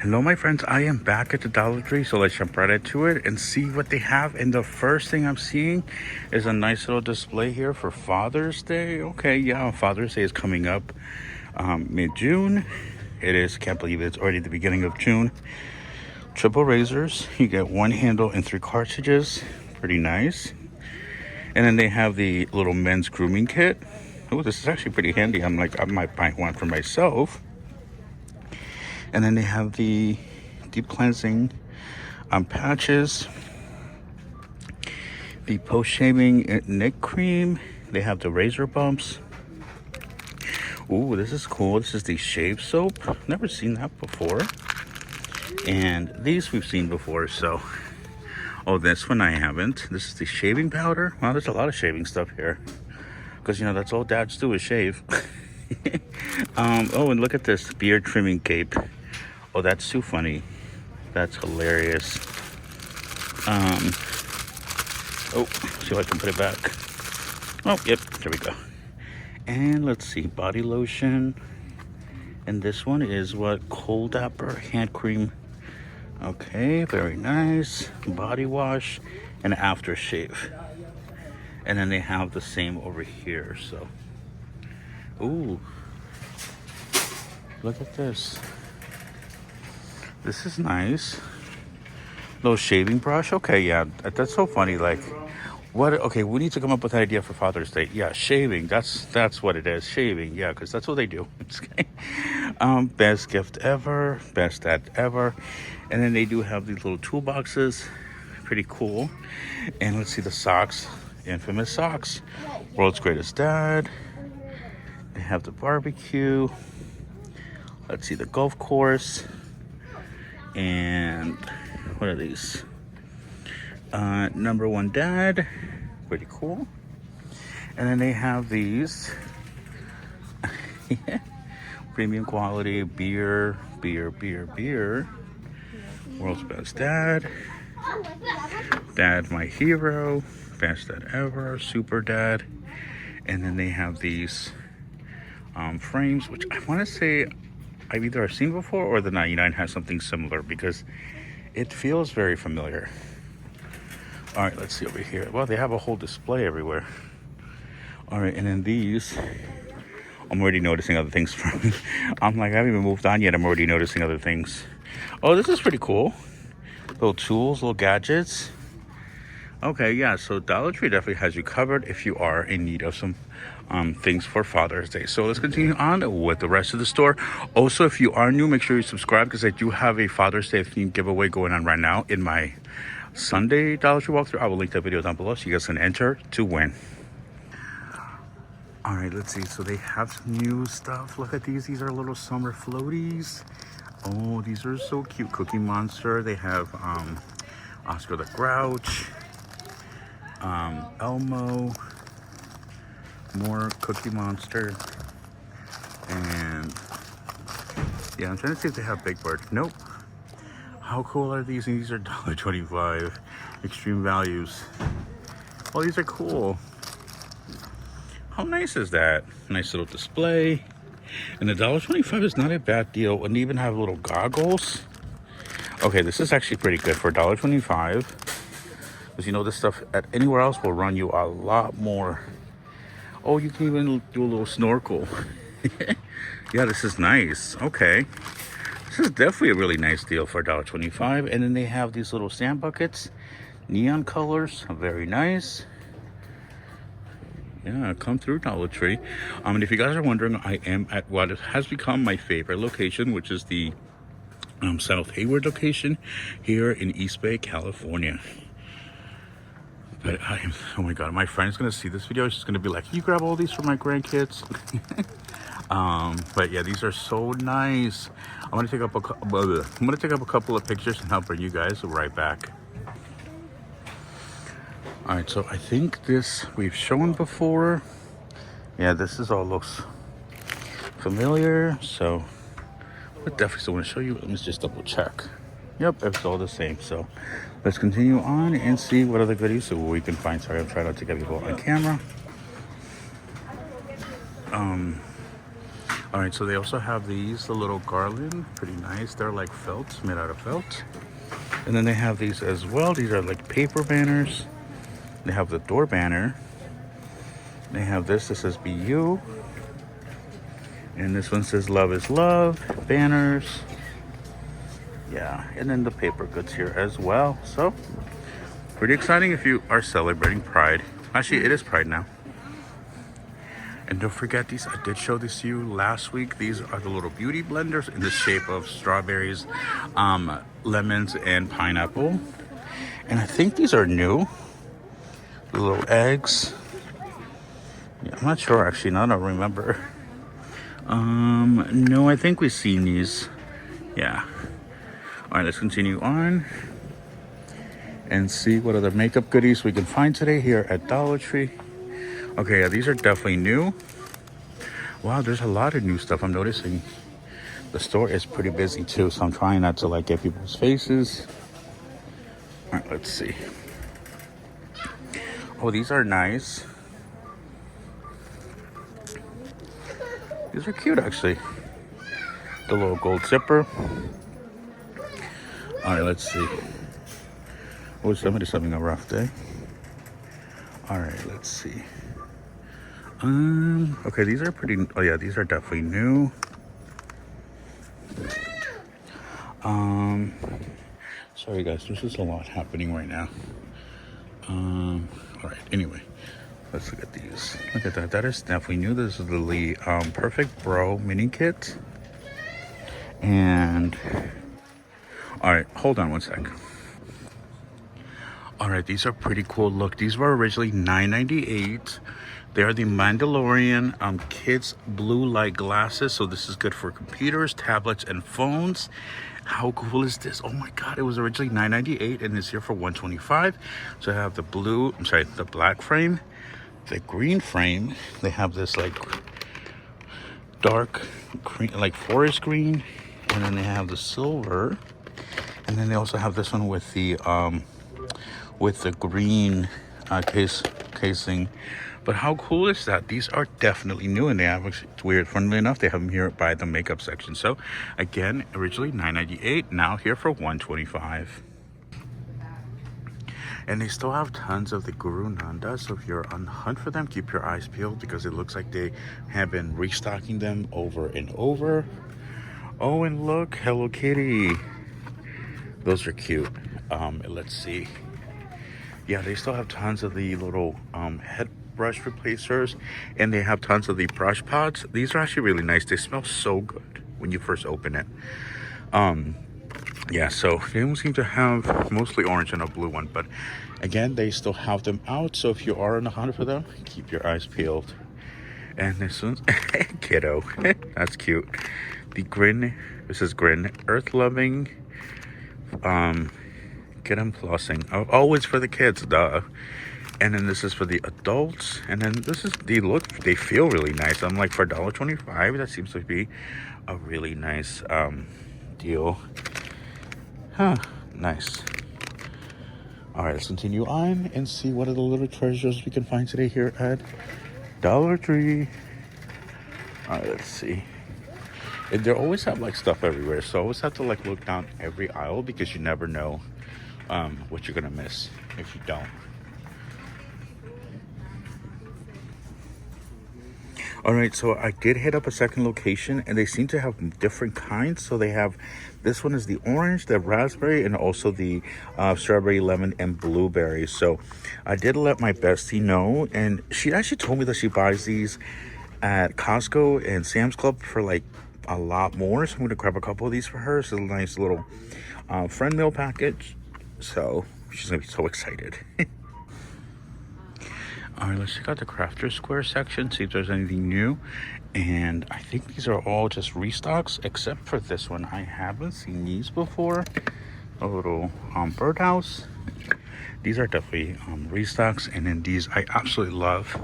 Hello, my friends. I am back at the Dollar Tree, so let's jump right into it and see what they have. And the first thing I'm seeing is a nice little display here for Father's Day. Okay, yeah, Father's Day is coming up mid-June. It is, can't believe it's already the beginning of June. Triple razors. You get one handle and 3 cartridges. Pretty nice. And then they have the little men's grooming kit. Oh, this is actually pretty handy. I'm like, I might buy one for myself. And then they have the deep cleansing patches, the post-shaving neck cream. They have the razor bumps. Ooh, this is cool. This is the shave soap. Never seen that before. And these we've seen before, so. Oh, this one I haven't. This is the shaving powder. Wow, there's a lot of shaving stuff here. Because, you know, that's all dads do is shave. Oh, and look at this beard trimming cape. Oh, that's too funny. That's hilarious. Oh, see if I can put it back. Oh, yep, there we go. And let's see, body lotion. And this one is what? Cold Dapper hand cream. Okay, very nice. Body wash and aftershave. And then they have the same over here, so. Ooh. Look at this. This is nice. Little shaving brush. Okay, yeah, that's so funny. Like, what? Okay, we need to come up with an idea for Father's Day. Yeah, shaving. That's what it is. Shaving. Yeah, because that's what they do. Best gift ever. Best dad ever. And then they do have these little toolboxes. Pretty cool. And let's see the socks. Infamous socks. World's Greatest Dad. They have the barbecue. Let's see the golf course. And what are these? Number one dad. Pretty cool. And then they have these premium quality beer. World's Best Dad. Dad, my hero. Best dad ever. Super dad. And then they have these frames, which I want to say I've either seen before or the 99 has something similar because it feels very familiar. All right, let's see over here. Well, they have a whole display everywhere. All right, and then these, I'm already noticing other things from. I'm like, I haven't even moved on yet. I'm already noticing other things. Oh, this is pretty cool. Little tools, little gadgets. Okay, yeah, so Dollar Tree definitely has you covered if you are in need of some things for Father's Day. So let's continue on with the rest of the store. Also, if you are new, make sure you subscribe because I do have a Father's Day themed giveaway going on right now in my Sunday Dollar Tree walkthrough. I will link that video down below so you guys can enter to win. All right, let's see. So they have some new stuff. Look at these. These are little summer floaties. Oh, these are so cute. Cookie Monster. They have Oscar the Grouch. Elmo, more Cookie Monster, and yeah, I'm trying to see if they have Big Bird. Nope. How cool are these? And these are $1.25. Extreme values. Oh, these are cool. How nice is that? Nice little display. And the $1.25 is not a bad deal. And they even have little goggles. Okay, this is actually pretty good for $1.25. Because you know this stuff at anywhere else will run you a lot more. Oh, you can even do a little snorkel. Yeah, this is nice. Okay, this is definitely a really nice deal for $1.25. And then they have these little sand buckets, neon colors, very nice. Yeah, come through Dollar Tree. And if you guys are wondering, I am at what has become my favorite location, which is the South Hayward location here in East Bay, California. But I am, oh my god, my friend's gonna see this video. She's gonna be like, you grab all these for my grandkids. But yeah, these are so nice. I'm gonna take up a couple of pictures and I'll bring you guys right back. All right, so I think this we've shown before. Yeah, this is all looks familiar. So I definitely still want to show you. Let me just double check. Yep, it's all the same. So let's continue on and see what other goodies we can find. Sorry, I'm trying not to get people on camera. All right, so they also have these, the little garland, pretty nice. They're like felt, made out of felt. And then they have these as well. These are like paper banners. They have the door banner. They have this that says "Be You," and this one says "Love is Love." Banners, yeah, and then the paper goods here as well. So pretty exciting if you are celebrating Pride. Actually, it is Pride now. And don't forget these, I did show this to you last week. These are the little beauty blenders in the shape of strawberries, lemons, and pineapple. And I think these are new. The little eggs. Yeah, I'm not sure actually, now I don't remember. No, I think we've seen these. Yeah. All right, let's continue on and see what other makeup goodies we can find today here at Dollar Tree. Okay, yeah, these are definitely new. Wow, there's a lot of new stuff I'm noticing. The store is pretty busy too, so I'm trying not to like get people's faces. All right, let's see. Oh, these are nice. These are cute actually. The little gold zipper. All right, let's see. Oh, somebody's having a rough day. All right, let's see. Okay, these are pretty, oh yeah, these are definitely new. Sorry guys, there's just a lot happening right now. All right, anyway, let's look at these. Look at that, that is definitely new. This is the Perfect Bro mini kit. And, all right, hold on one sec. All right, these are pretty cool. Look, these were originally $9.98. They are the Mandalorian kids blue light glasses. So this is good for computers, tablets, and phones. How cool is this? Oh my God, it was originally $9.98 and it's here for $125. So I have the the black frame, the green frame. They have this like dark green, like forest green. And then they have the silver. And then they also have this one with the green casing. But how cool is that? These are definitely new, and they have, it's weird, funnily enough, they have them here by the makeup section. So again, originally $9.98, now here for $125. And they still have tons of the Guru Nanda, so if you're on the hunt for them, keep your eyes peeled because it looks like they have been restocking them over and over. Oh, and look, Hello Kitty. Those are cute. Let's see. Yeah, they still have tons of the little head brush replacers, and they have tons of the brush pods. These are actually really nice. They smell so good when you first open it. Yeah, so they don't seem to have mostly orange and a blue one, but again, they still have them out. So if you are on the hunt for them, keep your eyes peeled. And this one's kiddo. That's cute. The Grin, this is Grin, Earth Loving, Kid and Flossing. Oh, always for the kids, duh. And then this is for the adults. And then this is, they feel really nice. I'm like, for $1.25, that seems to be a really nice deal. Huh, nice. All right, let's continue on and see what are the little treasures we can find today here at Dollar Tree. All right, let's see. And they always have like stuff everywhere, so I always have to like look down every aisle because you never know what you're gonna miss if you don't. All right, so I did hit up a second location and they seem to have different kinds. So they have, this one is the orange, the raspberry, and also the strawberry, lemon, and blueberry. So I did let my bestie know, and she actually told me that she buys these at Costco and Sam's Club for like a lot more. So I'm gonna grab a couple of these for her. It's a nice little friend meal package. So she's gonna be so excited. All right, let's check out the Crafter Square section, see if there's anything new. And I think these are all just restocks, except for this one. I haven't seen these before. A little birdhouse. These are definitely restocks. And then these I absolutely love,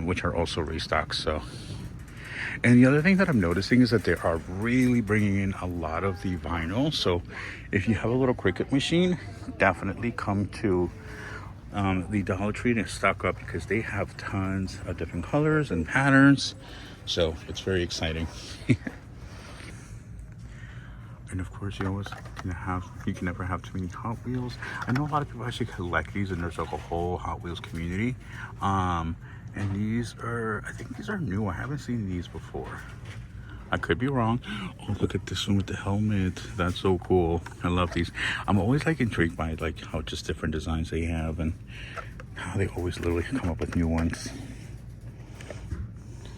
which are also restocks. So, and the other thing that I'm noticing is that they are really bringing in a lot of the vinyl. So if you have a little Cricut machine, definitely come to the Dollar Tree to stock up because they have tons of different colors and patterns. So it's very exciting. And of course, you can never have too many Hot Wheels. I know a lot of people actually collect these, and there's like a whole Hot Wheels community. And I think these are new. I haven't seen these before. I could be wrong. Oh, look at this one with the helmet. That's so cool. I love these. I'm always like intrigued by like how just different designs they have and how they always literally come up with new ones.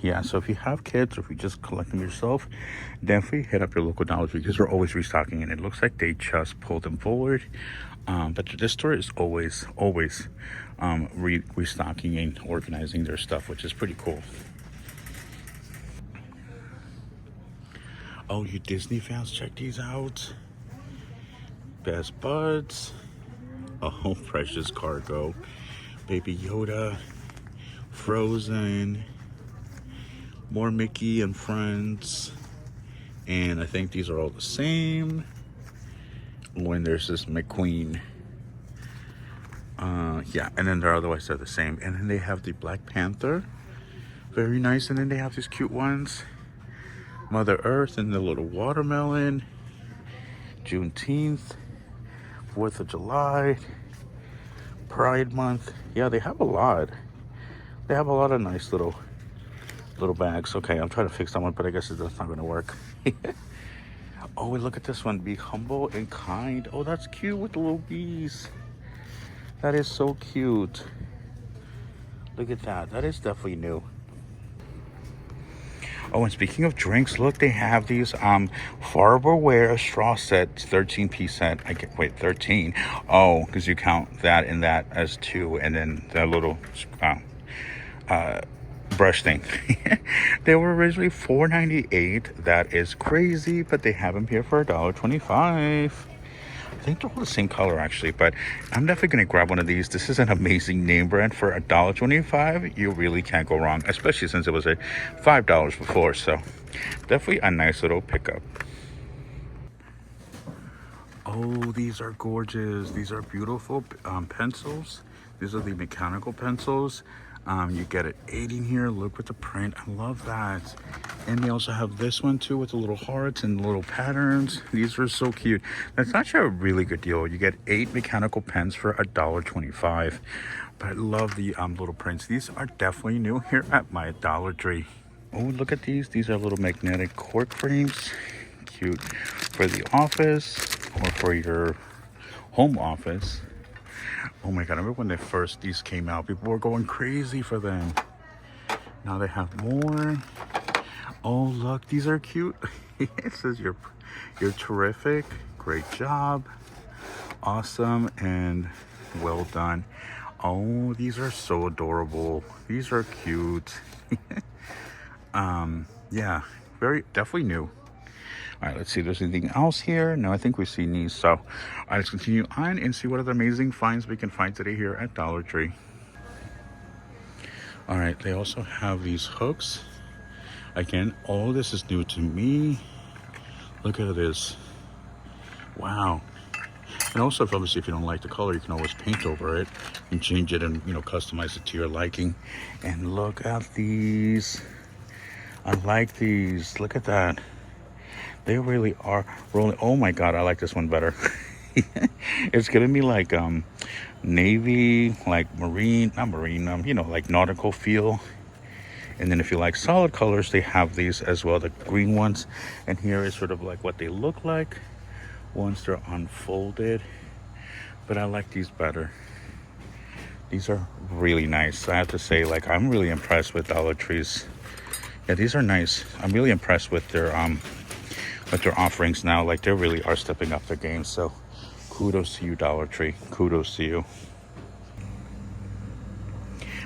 Yeah, so if you have kids or if you just collect them yourself, definitely hit up your local Dollar Tree because they're always restocking, and it looks like they just pulled them forward. But this store is always restocking and organizing their stuff, which is pretty cool. Oh, you Disney fans, check these out. Best Buds. Oh, Precious Cargo. Baby Yoda. Frozen. More Mickey and Friends. And I think these are all the same. When there's this McQueen. Yeah, and then they're otherwise they're the same. And then they have the Black Panther. Very nice. And then they have these cute ones. Mother Earth and the little watermelon. Juneteenth. 4th of July. Pride Month. Yeah, they have a lot. They have a lot of nice little bags. Okay, I'm trying to fix that one, but I guess that's not going to work. Oh, and look at this one. Be humble and kind. Oh, that's cute with the little bees. That is so cute. Look at that. That is definitely new. Oh, and speaking of drinks, look, they have these Farberware straw set, 13-piece set. 13. Oh, because you count that and that as 2, and then the little brush thing. They were originally $4.98. That is crazy, but they have them here for $1.25. I think they're all the same color actually, but I'm definitely gonna grab one of these. This is an amazing name brand for $1.25. You really can't go wrong, especially since it was a $5 before. So definitely a nice little pickup. Oh, these are gorgeous. These are beautiful pencils. These are the mechanical pencils. You get it 8 in here. Look with the print. I love that. And they also have this one too with the little hearts and little patterns. These are so cute. That's actually a really good deal. You get 8 mechanical pens for $1.25. But I love the little prints. These are definitely new here at my Dollar Tree. Oh, look at these. These are little magnetic cork frames. Cute for the office or for your home office. Oh my god, I remember when these came out, people were going crazy for them. Now they have more. Oh look, these are cute. It says you're terrific, great job, awesome, and well done. Oh, these are so adorable. These are cute. Yeah, definitely new. All right, let's see if there's anything else here. No, I think we've seen these. So, all right, let's continue on and see what other amazing finds we can find today here at Dollar Tree. All right, they also have these hooks. Again, all this is new to me. Look at this. Wow. And also, obviously, if you don't like the color, you can always paint over it and change it and, customize it to your liking. And look at these. I like these. Look at that. They really are rolling. Oh my god, I like this one better. It's giving me like navy, like not marine, like nautical feel. And then if you like solid colors, they have these as well, the green ones. And here is sort of like what they look like once they're unfolded. But I like these better. These are really nice. I have to say, like, I'm really impressed with Dollar Tree's. Yeah, these are nice. I'm really impressed with their offerings now. Like, they really are stepping up their game. So kudos to you, Dollar Tree. Kudos to you.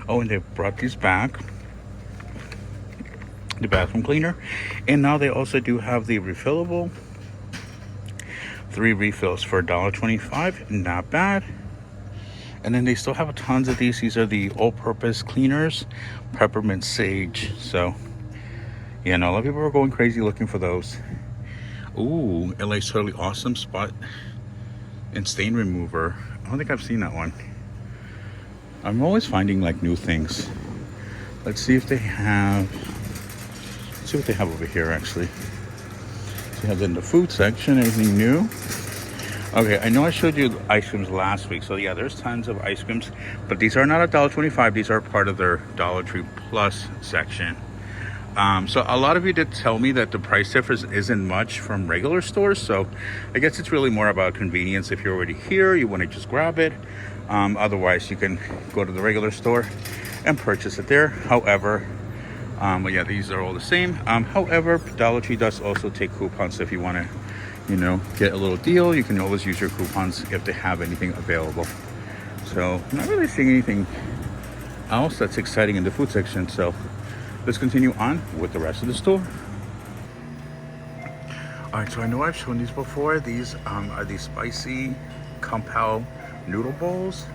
Oh, and they brought these back, the bathroom cleaner, and now they also do have the refillable 3 refills for $1.25. Not bad. And then they still have tons of these. These are the all-purpose cleaners, peppermint sage. So yeah, no, a lot of people are going crazy looking for those. Ooh, LA's Totally Awesome spot and stain remover. I don't think I've seen that one. I'm always finding like new things. Let's see if they have see what they have over here actually. So you have in the food section, anything new? Okay, I know I showed you ice creams last week. So yeah, there's tons of ice creams, but these are not $1.25. These are part of their Dollar Tree Plus section. So a lot of you did tell me that the price difference isn't much from regular stores. So I guess it's really more about convenience. If you're already here, you want to just grab it. Otherwise, you can go to the regular store and purchase it there. However, but yeah, these are all the same. However, Dollar Tree does also take coupons. So if you want to, you know, get a little deal, you can always use your coupons if they have anything available. So I'm not really seeing anything else that's exciting in the food section. So let's continue on with the rest of the store. All right, so I know I've shown these before. These are the spicy Kung Pao noodle bowls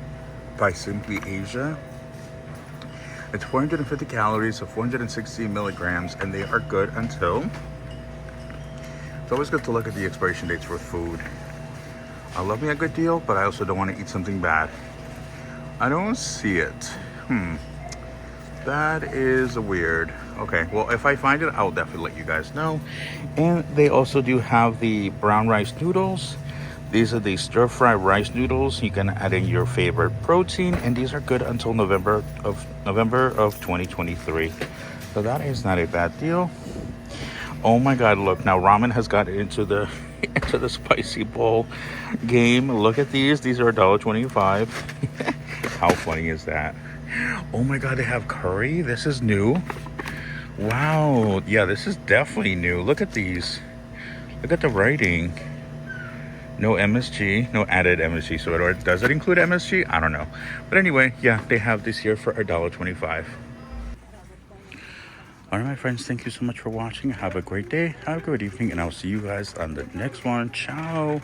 by Simply Asia. It's 450 calories, so 460 milligrams, and they are good until... It's always good to look at the expiration dates for food. I love me a good deal, but I also don't want to eat something bad. I don't see it. That is weird. Okay, well, if I find it, I'll definitely let you guys know. And they also do have the brown rice noodles. These are the stir-fry rice noodles. You can add in your favorite protein, and these are good until November of 2023. So that is not a bad deal. Oh my God! Look, now ramen has got into the spicy bowl game. Look at these. These are $1.25. How funny is that? Oh my God! They have curry. This is new. Wow. Yeah, this is definitely new. Look at these. Look at the writing. No MSG, no added MSG. So does it include MSG? I don't know. But anyway, yeah, they have this here for $1.25. All right, my friends, thank you so much for watching. Have a great day. Have a good evening, and I'll see you guys on the next one. Ciao.